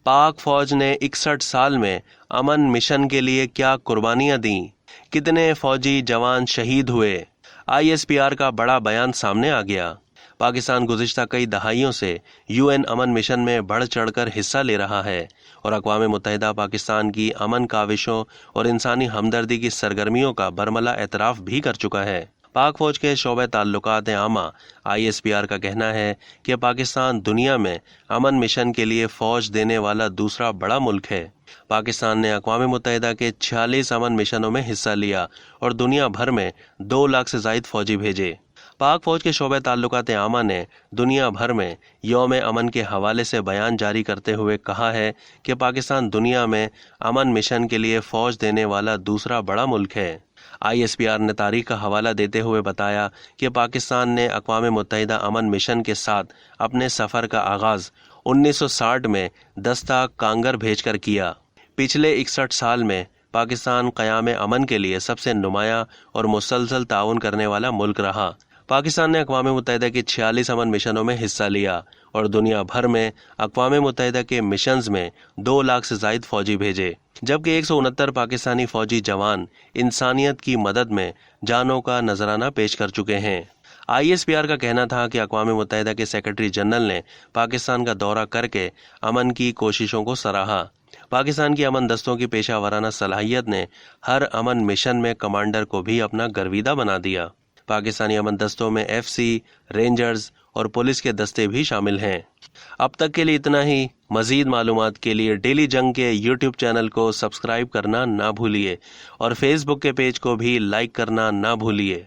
पाक फौज ने 61 साल में अमन मिशन के लिए क्या कुर्बानियां दी, कितने फौजी जवान शहीद हुए। ISPR का बड़ा बयान सामने आ गया। पाकिस्तान गुज़िश्ता कई दहाइयों से UN अमन मिशन में बढ़ चढ़कर हिस्सा ले रहा है और अक़वाम मुत्तहिदा पाकिस्तान की अमन काविशों और इंसानी हमदर्दी की सरगर्मियों का बरमला एतराफ़ भी कर चुका है। पाक फौज के शोबे ताल्लुकात आमा ISPR का कहना है कि पाकिस्तान दुनिया में अमन मिशन के लिए फौज देने वाला दूसरा बड़ा मुल्क है। पाकिस्तान ने अक़वाम मुत्तहिदा के 46 अमन मिशनों में हिस्सा लिया और दुनिया भर में 2 लाख से ज़ायद फौजी भेजे। पाक फौज के शोबे ताल्लुकात आमा ने दुनिया भर में यौम अमन के हवाले से बयान जारी करते हुए कहा है कि पाकिस्तान दुनिया में अमन मिशन के लिए फौज देने वाला दूसरा बड़ा मुल्क है। ISPR ने तारीख का हवाला देते हुए बताया कि पाकिस्तान ने अक़वाम मुत्तहिदा अमन मिशन के साथ अपने सफ़र का आगाज़ 1960 में दस्ता कांगर भेजकर किया। पिछले 61 साल में पाकिस्तान क़याम अमन के लिए सबसे नुमाया और मुसलसल ताउन करने वाला मुल्क रहा। पाकिस्तान ने अक़वाम मुत्तहिदा के 46 अमन मिशनों में हिस्सा लिया और दुनिया भर में अक़वाम मुत्तहिदा के मिशंस में 2 लाख से ज़ायद फौजी भेजे, जबकि 169 पाकिस्तानी फौजी जवान इंसानियत की मदद में जानों का नजराना पेश कर चुके हैं। ISPR का कहना था कि अक़वाम मुत्तहिदा के सेक्रेटरी जनरल ने पाकिस्तान का दौरा करके अमन की कोशिशों को सराहा। पाकिस्तान की अमन दस्तों की पेशा वराना सलाहियत ने हर अमन मिशन में कमांडर को भी अपना गर्विदा बना दिया। पाकिस्तानी अमन दस्तों में FC, रेंजर्स और पुलिस के दस्ते भी शामिल हैं। अब तक के लिए इतना ही। मज़ीद मालूमात के लिए डेली जंग के YouTube चैनल को सब्सक्राइब करना ना भूलिए और Facebook के पेज को भी लाइक करना ना भूलिए।